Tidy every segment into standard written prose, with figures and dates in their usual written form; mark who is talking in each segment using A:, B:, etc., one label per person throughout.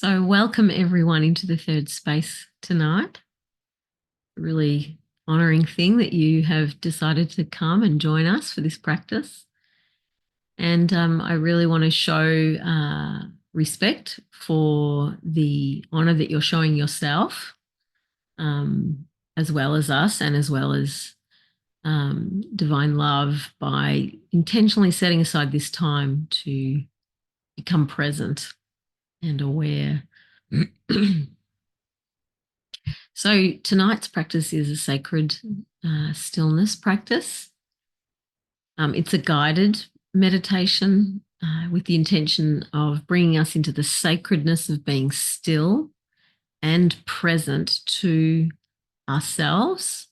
A: So, welcome everyone into the third space tonight. Really honouring thing that you have decided to come and join us for this practice. And I really want to show respect for the honour that you're showing yourself, as well as us, and as well as divine love by intentionally setting aside this time to become present and aware. So tonight's practice is a sacred stillness practice. It's a guided meditation with the intention of bringing us into the sacredness of being still and present to ourselves,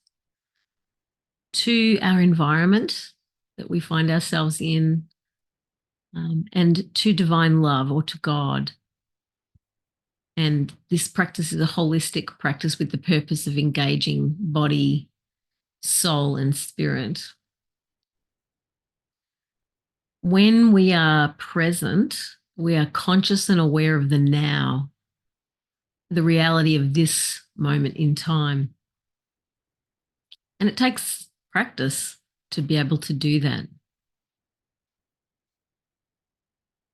A: to our environment that we find ourselves in, and to divine love or to God. And this practice is a holistic practice with the purpose of engaging body, soul, and spirit. When we are present, we are conscious and aware of the now, the reality of this moment in time. And it takes practice to be able to do that.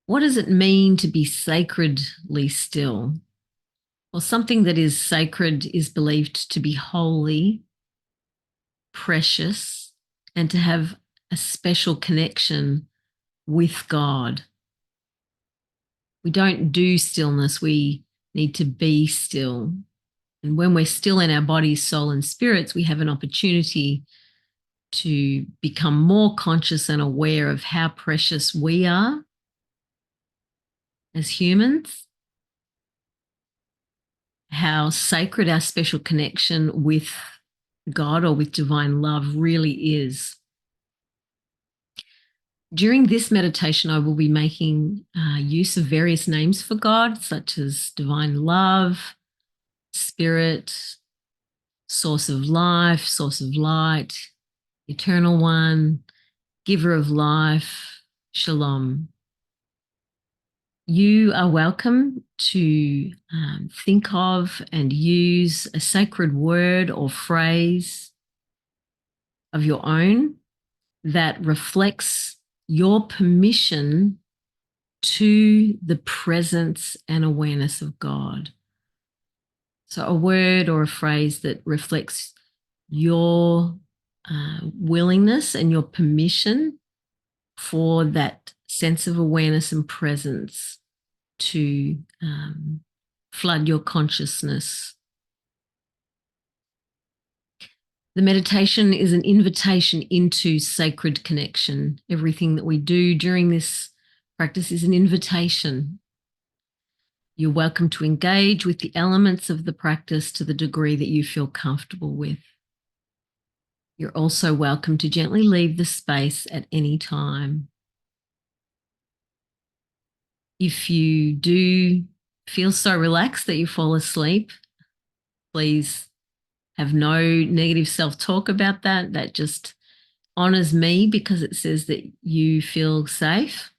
A: What does it mean to be sacredly still? Well, something that is sacred is believed to be holy, precious, and to have a special connection with God. We don't do stillness, we need to be still. And when we're still in our bodies, soul, and spirits, we have an opportunity to become more conscious and aware of how precious we are as humans, how sacred our special connection with God or with divine love really is. During this meditation, I will be making use of various names for God, such as divine love, spirit, source of life, source of light, eternal one, giver of life, shalom. You are welcome to think of and use a sacred word or phrase of your own that reflects your permission to the presence and awareness of God. So a word or a phrase that reflects your willingness and your permission for that sense of awareness and presence to flood your consciousness. The meditation is an invitation into sacred connection. Everything that we do during this practice is an invitation. You're welcome to engage with the elements of the practice to the degree that you feel comfortable with. You're also welcome to gently leave the space at any time. If you do feel so relaxed that you fall asleep, please have no negative self-talk about that. That just honors me because it says that you feel safe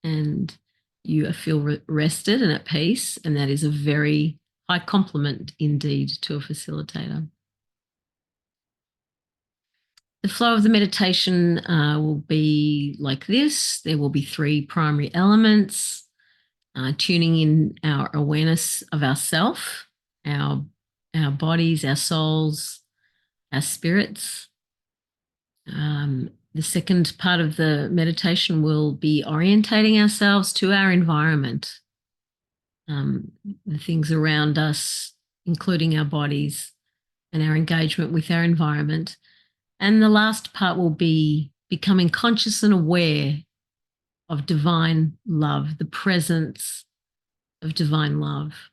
A: and you feel rested and at peace. And that is a very high compliment indeed to a facilitator. The flow of the meditation will be like this. There will be three primary elements, tuning in our awareness of ourself, our bodies, our souls, our spirits. The second part of the meditation will be orientating ourselves to our environment, the things around us, including our bodies and our engagement with our environment. And the last part will be becoming conscious and aware of divine love, the presence of divine love.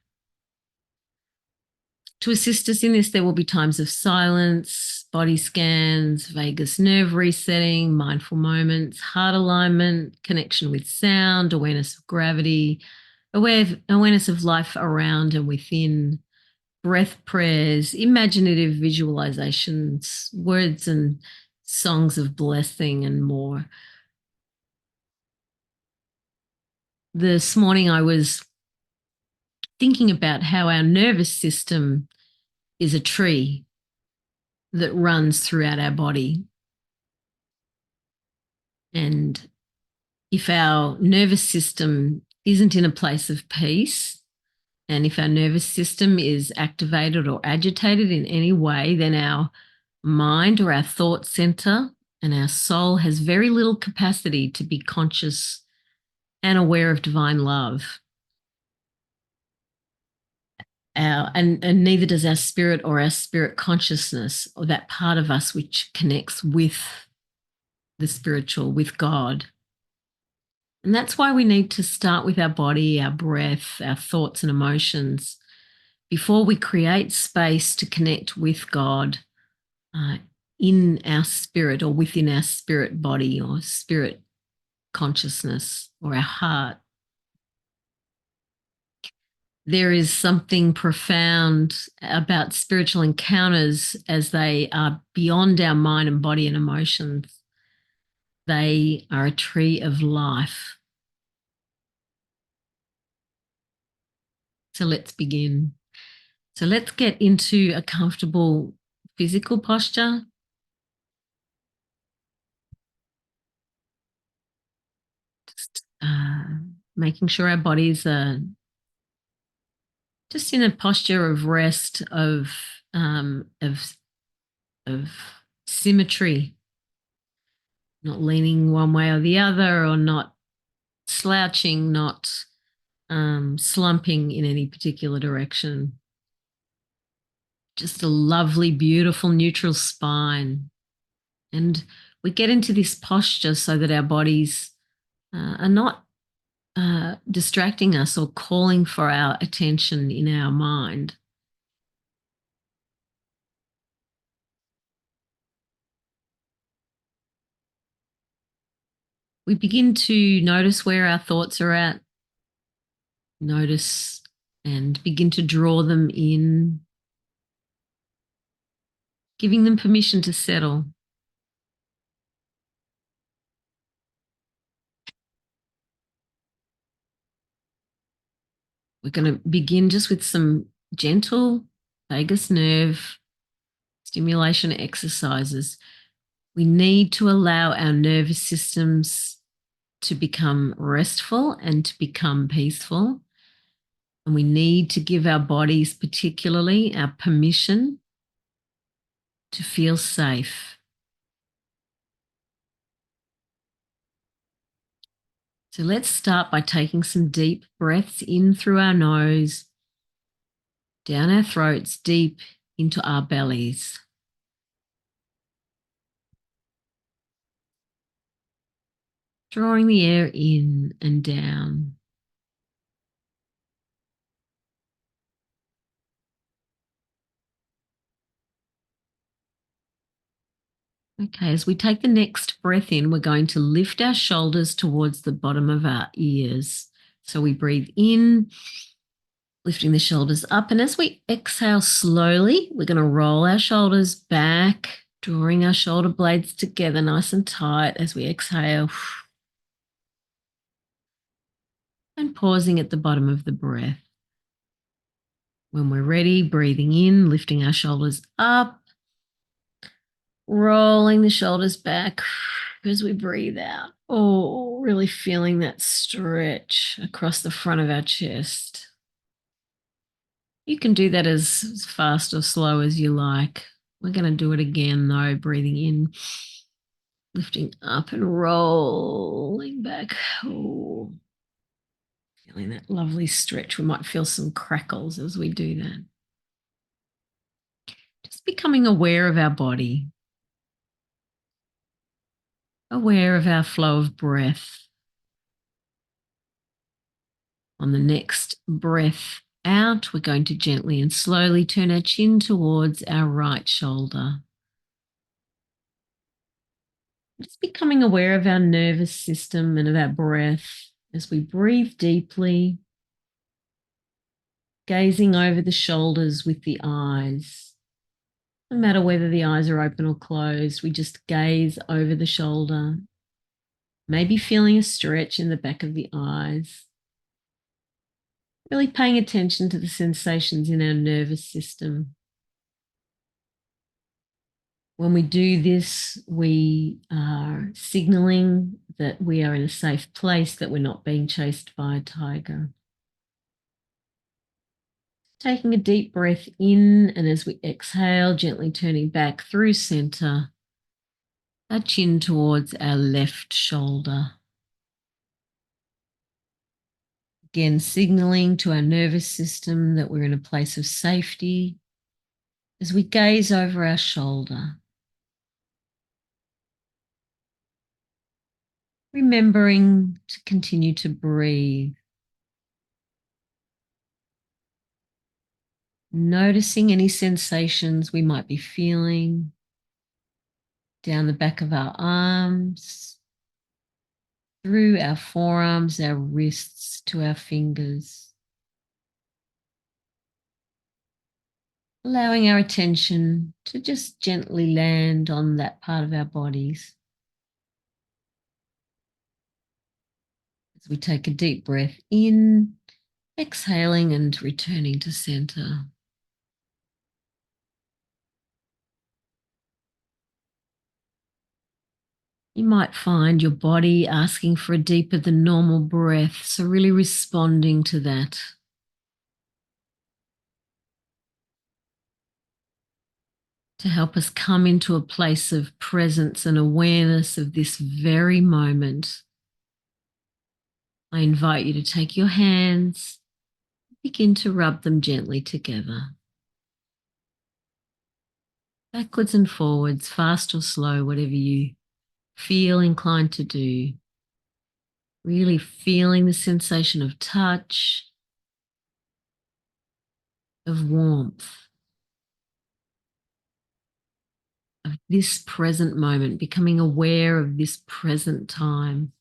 A: To assist us in this, there will be times of silence, body scans, vagus nerve resetting, mindful moments, heart alignment, connection with sound, awareness of gravity, awareness of life around and within, breath prayers, imaginative visualizations, words and songs of blessing, and more. This morning I was thinking about how our nervous system is a tree that runs throughout our body. And if our nervous system isn't in a place of peace, and if our nervous system is activated or agitated in any way, then our mind or our thought center and our soul has very little capacity to be conscious and aware of divine love. And neither does our spirit or our spirit consciousness, or that part of us which connects with the spiritual, with God. And that's why we need to start with our body, our breath, our thoughts and emotions before we create space to connect with God in our spirit or within our spirit body or spirit consciousness or our heart. There is something profound about spiritual encounters as they are beyond our mind and body and emotions. They are a tree of life. So let's begin. So let's get into a comfortable physical posture. Just making sure our bodies are just in a posture of rest, of symmetry, not leaning one way or the other, or not slouching, not slumping in any particular direction. Just a lovely, beautiful, neutral spine. And we get into this posture so that our bodies are not distracting us or calling for our attention in our mind. We begin to notice where our thoughts are at, notice and begin to draw them in, giving them permission to settle. We're going to begin just with some gentle vagus nerve stimulation exercises. We need to allow our nervous systems to become restful and to become peaceful. And we need to give our bodies, particularly, our permission to feel safe. So let's start by taking some deep breaths in through our nose, down our throats, deep into our bellies. Drawing the air in and down. Okay, as we take the next breath in, we're going to lift our shoulders towards the bottom of our ears. So we breathe in, lifting the shoulders up. And as we exhale slowly, we're going to roll our shoulders back, drawing our shoulder blades together nice and tight as we exhale. And pausing at the bottom of the breath. When we're ready, breathing in, lifting our shoulders up, rolling the shoulders back as we breathe out. Oh, really feeling that stretch across the front of our chest. You can do that as fast or slow as you like. We're going to do it again though, breathing in, lifting up and rolling back. Oh, feeling that lovely stretch. We might feel some crackles as we do that. Just becoming aware of our body, aware of our flow of breath. On the next breath out, we're going to gently and slowly turn our chin towards our right shoulder. Just becoming aware of our nervous system and of our breath as we breathe deeply, gazing over the shoulders with the eyes. No matter whether the eyes are open or closed, we just gaze over the shoulder, maybe feeling a stretch in the back of the eyes. Really paying attention to the sensations in our nervous system. When we do this, we are signaling that we are in a safe place, that we're not being chased by a tiger. Taking a deep breath in, and as we exhale, gently turning back through center, our chin towards our left shoulder. Again, signaling to our nervous system that we're in a place of safety as we gaze over our shoulder. Remembering to continue to breathe. Noticing any sensations we might be feeling down the back of our arms, through our forearms, our wrists to our fingers. Allowing our attention to just gently land on that part of our bodies. As we take a deep breath in, exhaling and returning to center. You might find your body asking for a deeper than normal breath, so really responding to that. To help us come into a place of presence and awareness of this very moment, I invite you to take your hands, begin to rub them gently together. Backwards and forwards, fast or slow, whatever you feel inclined to do. Really feeling the sensation of touch, of warmth, of this present moment, becoming aware of this present time.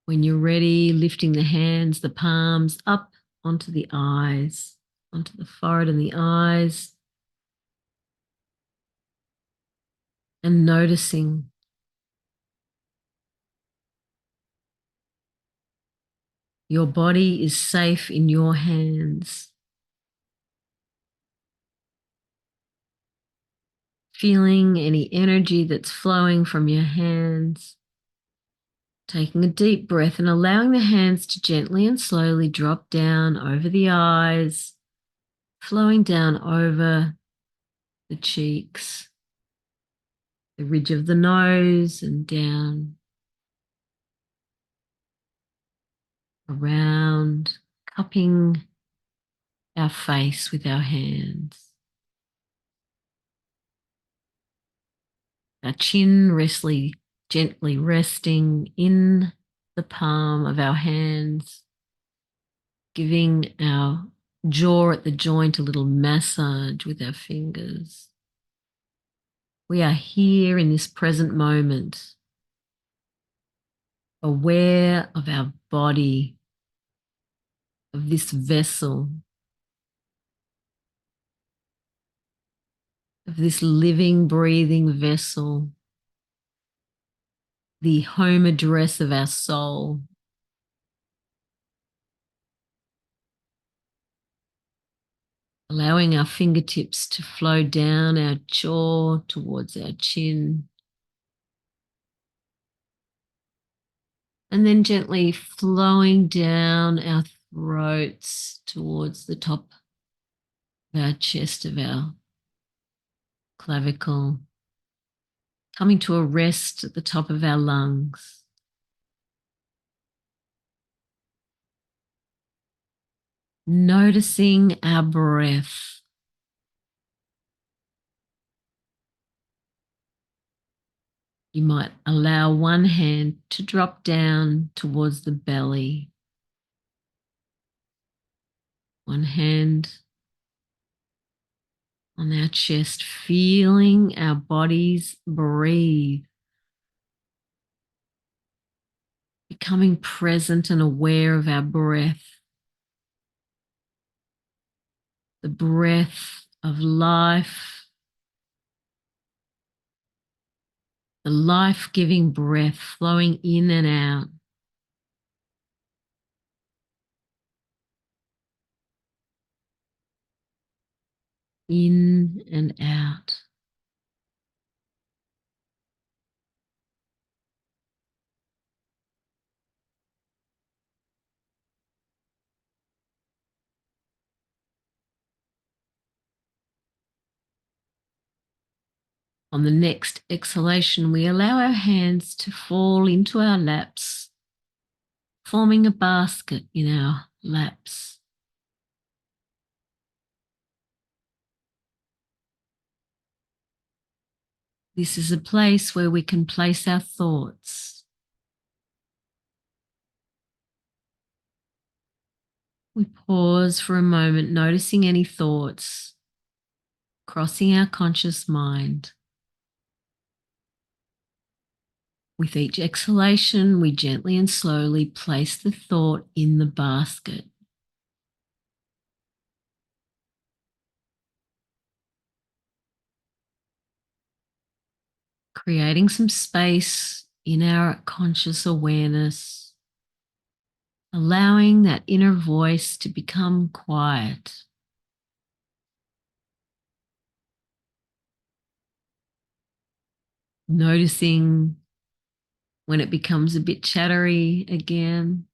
A: When you're ready, lifting the hands, the palms up onto the eyes, onto the forehead and the eyes, and noticing your body is safe in your hands. Feeling any energy that's flowing from your hands. Taking a deep breath and allowing the hands to gently and slowly drop down over the eyes, flowing down over the cheeks, the ridge of the nose, and down around, cupping our face with our hands. Our chin gently resting in the palm of our hands, giving our jaw at the joint a little massage with our fingers. We are here in this present moment, aware of our body, of this vessel, of this living, breathing vessel, the home address of our soul. Allowing our fingertips to flow down our jaw towards our chin. And then gently flowing down our throats towards the top of our chest, of our clavicle, coming to a rest at the top of our lungs. Noticing our breath. You might allow one hand to drop down towards the belly. One hand on our chest, feeling our bodies breathe. Becoming present and aware of our breath. The breath of life. the life-giving breath flowing in and out. In and out. On the next exhalation, we allow our hands to fall into our laps, forming a basket in our laps. This is a place where we can place our thoughts. We pause for a moment, noticing any thoughts crossing our conscious mind. With each exhalation, we gently and slowly place the thought in the basket. Creating some space in our conscious awareness, allowing that inner voice to become quiet. Noticing when it becomes a bit chattery again,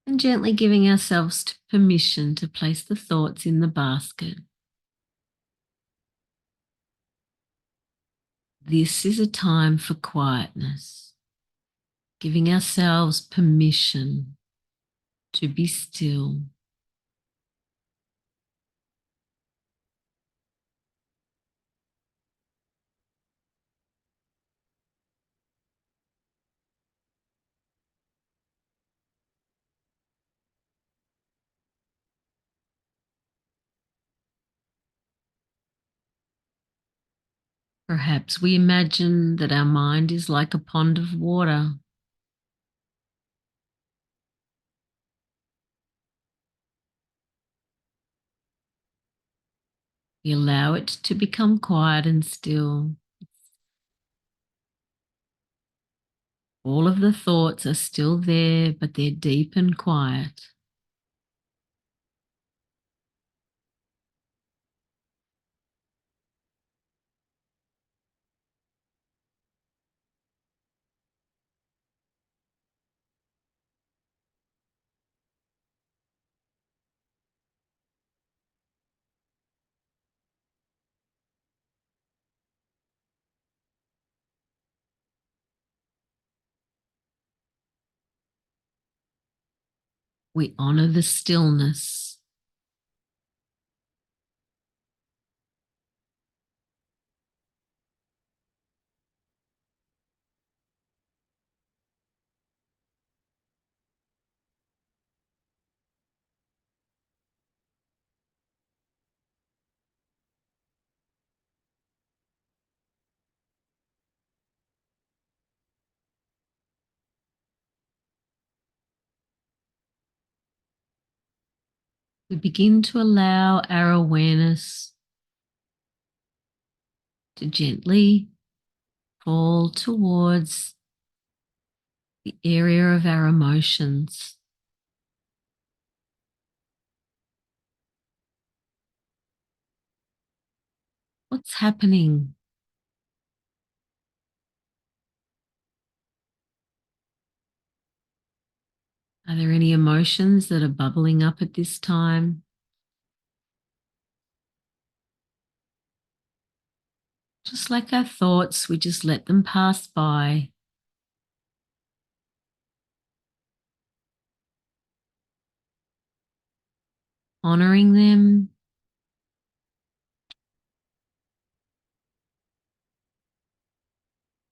A: and gently giving ourselves permission to place the thoughts in the basket. This is a time for quietness, giving ourselves permission to be still. Perhaps we imagine that our mind is like a pond of water. We allow it to become quiet and still. All of the thoughts are still there, but they're deep and quiet. We honor the stillness. We begin to allow our awareness to gently fall towards the area of our emotions. What's happening? Are there any emotions that are bubbling up at this time? Just like our thoughts, we just let them pass by. Honoring them,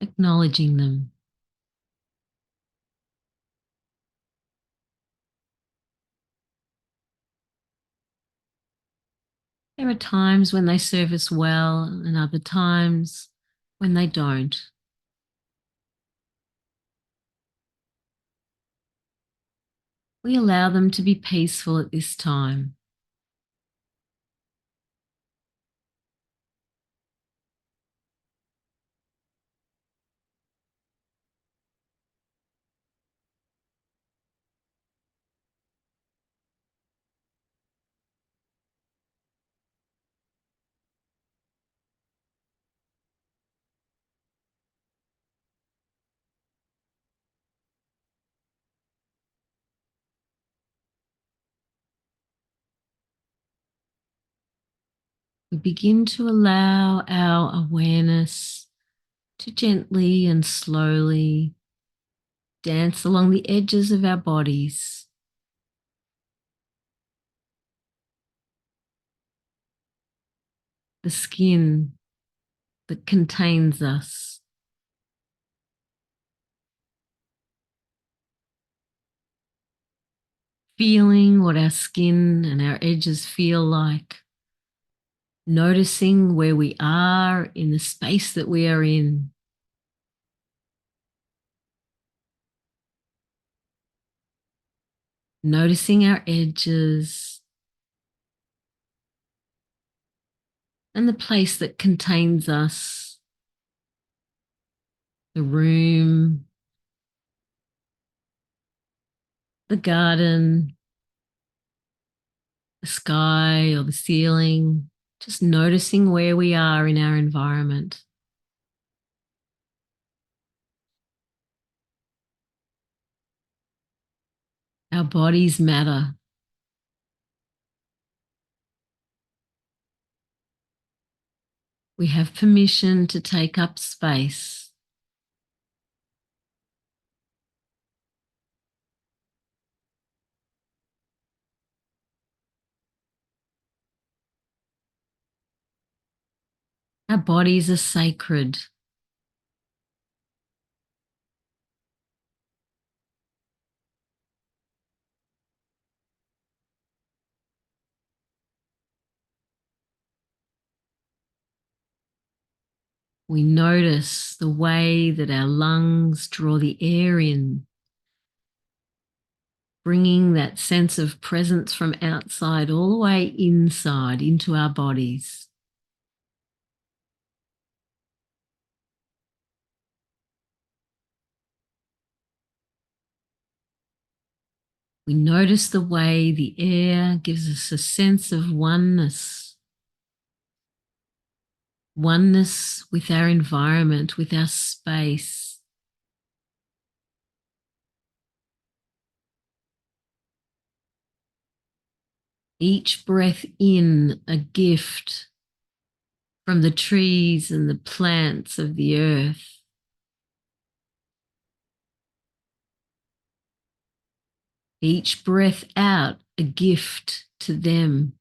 A: acknowledging them. There are times when they serve us well and other times when they don't. We allow them to be peaceful at this time. we begin to allow our awareness to gently and slowly dance along the edges of our bodies, the skin that contains us, feeling what our skin and our edges feel like, noticing where we are in the space that we are in. Noticing our edges and the place that contains us, the room, the garden, the sky or the ceiling, just noticing where we are in our environment. Our bodies matter. We have permission to take up space. Our bodies are sacred. We notice the way that our lungs draw the air in, bringing that sense of presence from outside all the way inside into our bodies. We notice the way the air gives us a sense of oneness, oneness with our environment, with our space. Each breath in, a gift from the trees and the plants of the earth. Each breath out, a gift to them.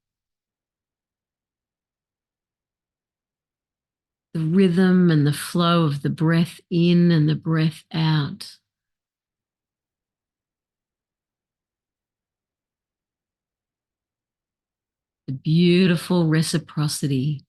A: The rhythm and the flow of the breath in and the breath out. The beautiful reciprocity.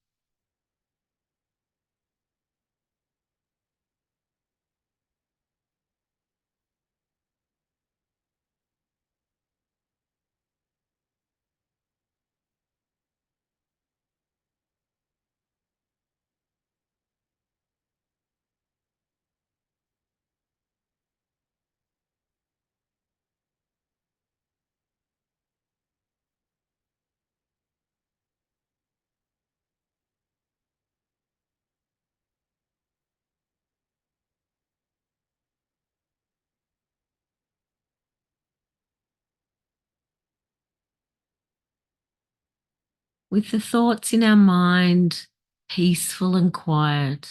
A: With the thoughts in our mind peaceful and quiet,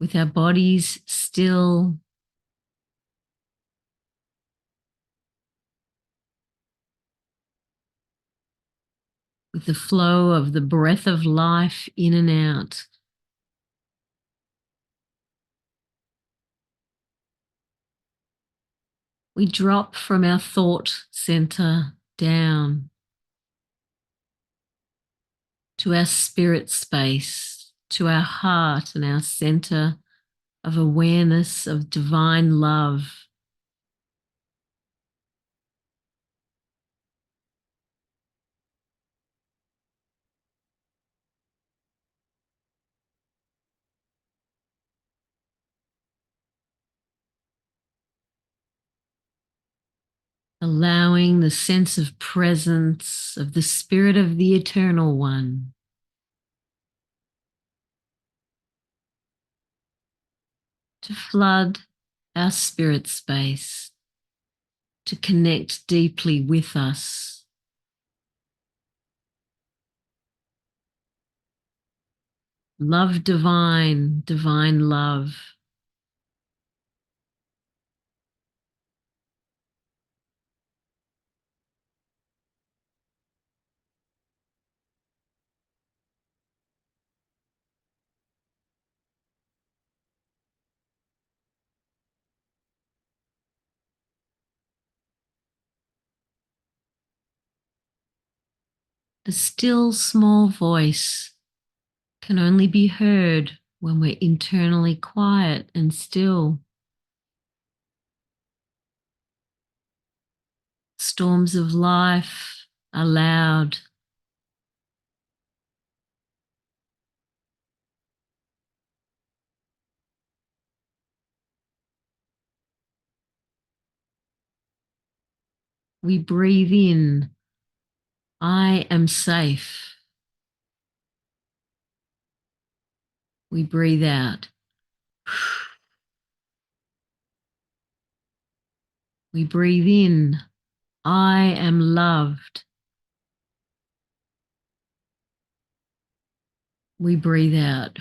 A: with our bodies still, with the flow of the breath of life in and out. We drop from our thought center down to our spirit space, to our heart and our center of awareness, of divine love. Allowing the sense of presence of the Spirit of the Eternal One to flood our spirit space, to connect deeply with us. Love divine, divine love. The still small voice can only be heard when we're internally quiet and still. Storms of life are loud. We breathe in, I am safe. We breathe out, we breathe in, I am loved. We breathe out.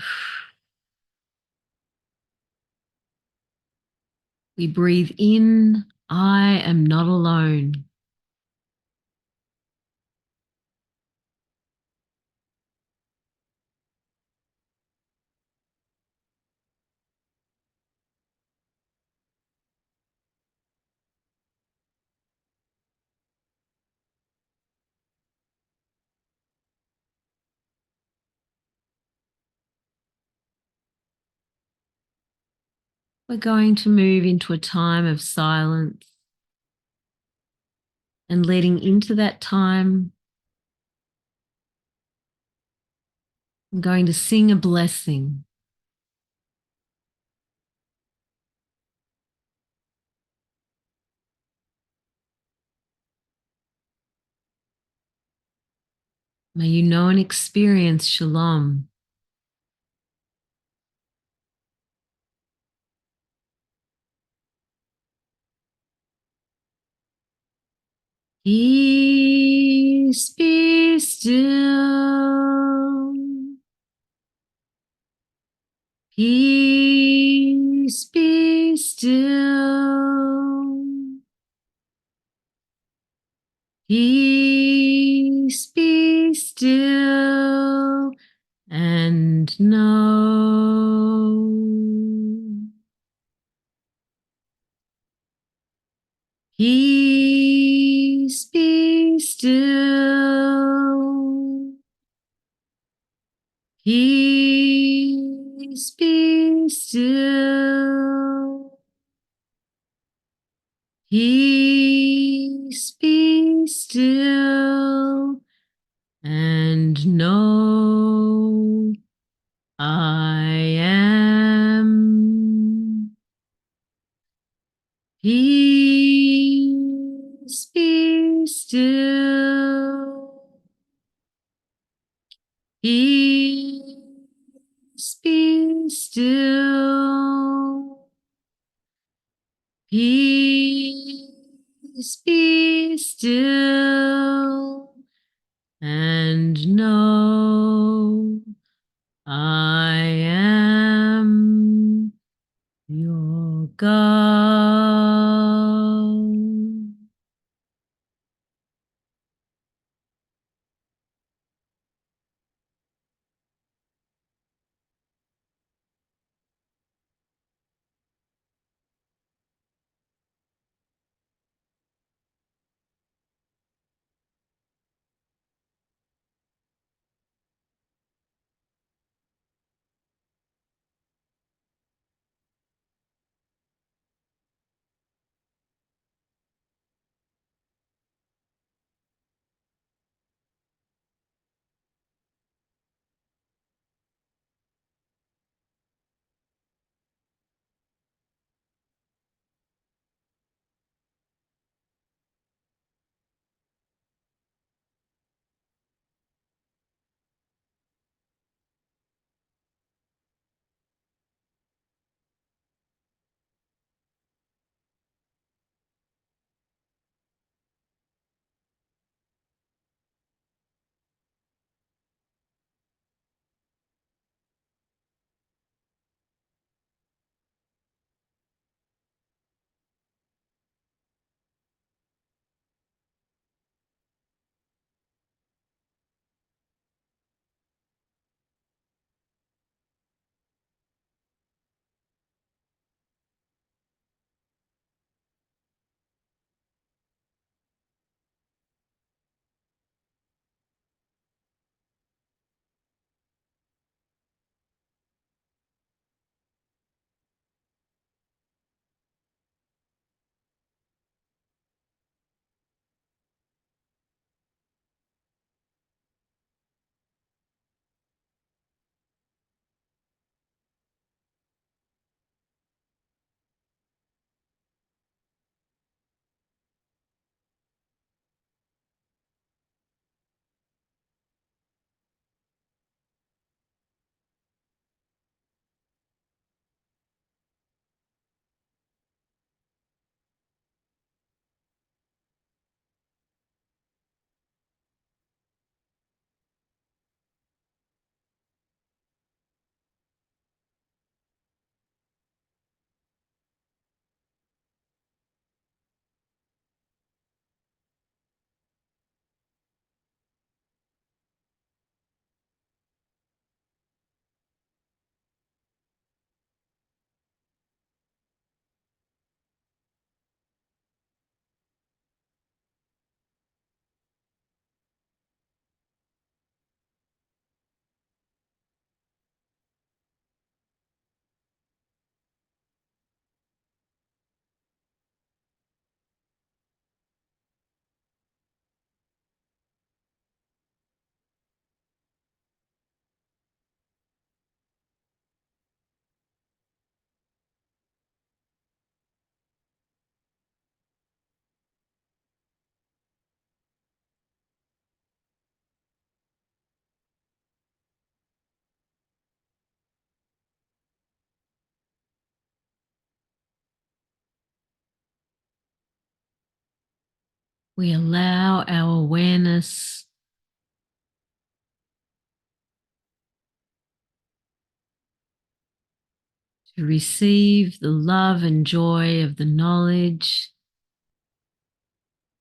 A: We breathe in, I am not alone. We're going to move into a time of silence, and leading into that time, I'm going to sing a blessing. May you know and experience shalom. Peace be still. Peace be still. Peace be still and know. Peace be still. Peace be still. Peace be still and know I am. Peace be still. Peace be still. Peace be still and know I am your God. we allow our awareness to receive the love and joy of the knowledge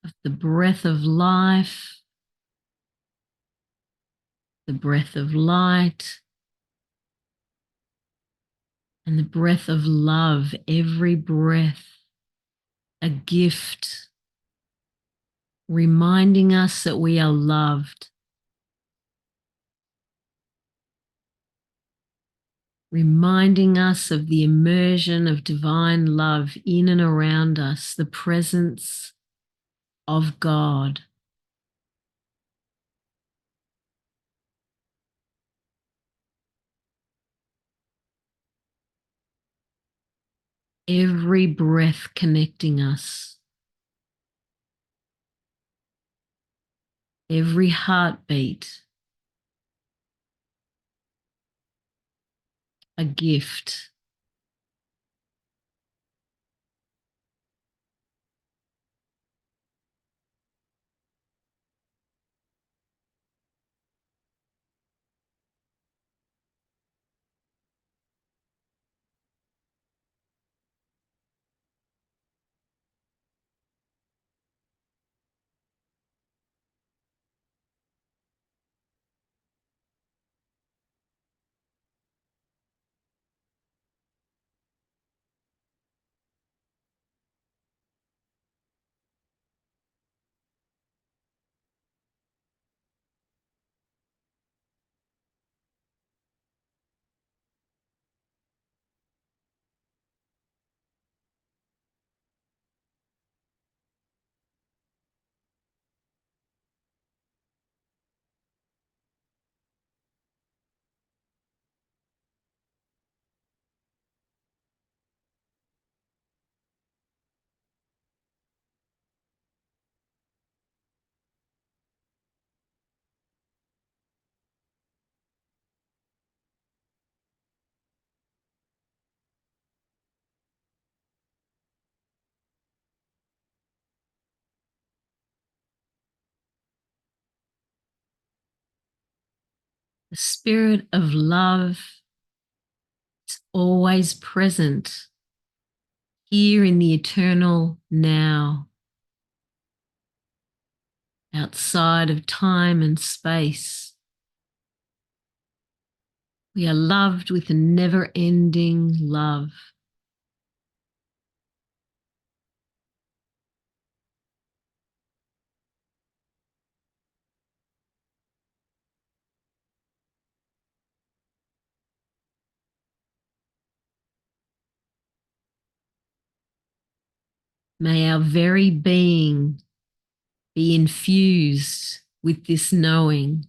A: of the breath of life, the breath of light, and the breath of love. Every breath, a gift, reminding us that we are loved, reminding us of the immersion of divine love in and around us, the presence of God. Every breath connecting us, every heartbeat, a gift. The spirit of love is always present here in the eternal now, outside of time and space. We are loved with a never-ending love. May our very being be infused with this knowing.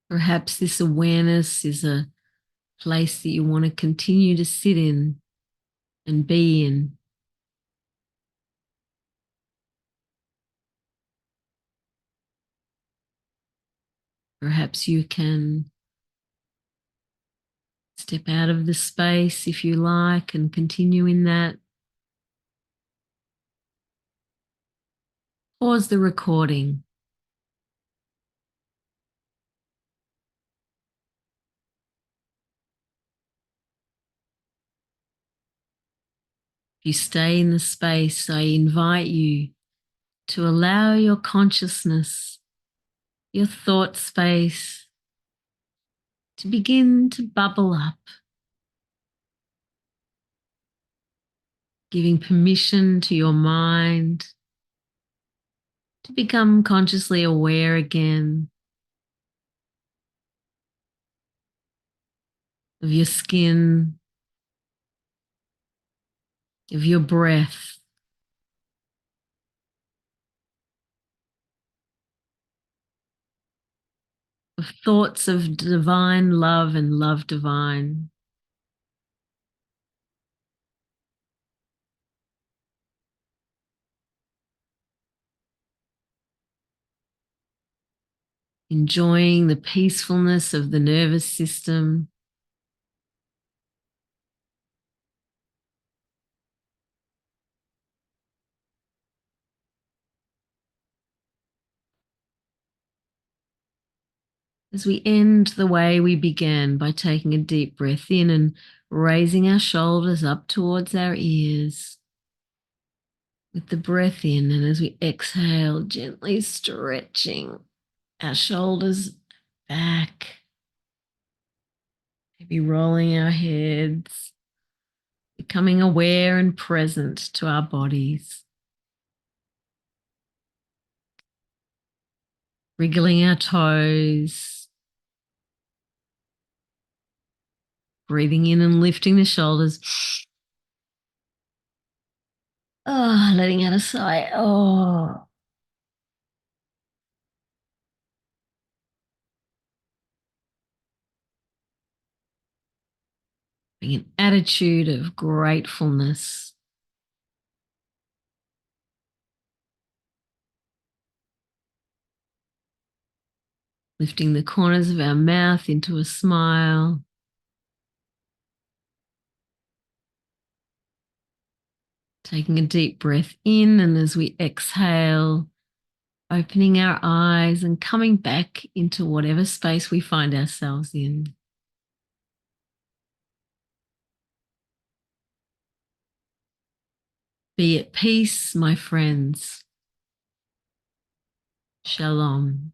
A: Perhaps this awareness is a place that you want to continue to sit in and be in. Perhaps you can step out of the space if you like and continue in that. Pause the recording. If you stay in the space, I invite you to allow your consciousness, your thought space, to begin to bubble up, giving permission to your mind to become consciously aware again of your skin, of your breath, of thoughts of divine love and love divine. Enjoying the peacefulness of the nervous system, as we end the way we began by taking a deep breath in and raising our shoulders up towards our ears with the breath in, and as we exhale, gently stretching our shoulders back, maybe rolling our heads, becoming aware and present to our bodies, wriggling our toes, breathing in and lifting the shoulders. Oh, letting out a sigh. Oh, being an attitude of gratefulness. Lifting the corners of our mouth into a smile. Taking a deep breath in, and as we exhale, opening our eyes and coming back into whatever space we find ourselves in. Be at peace, my friends. Shalom.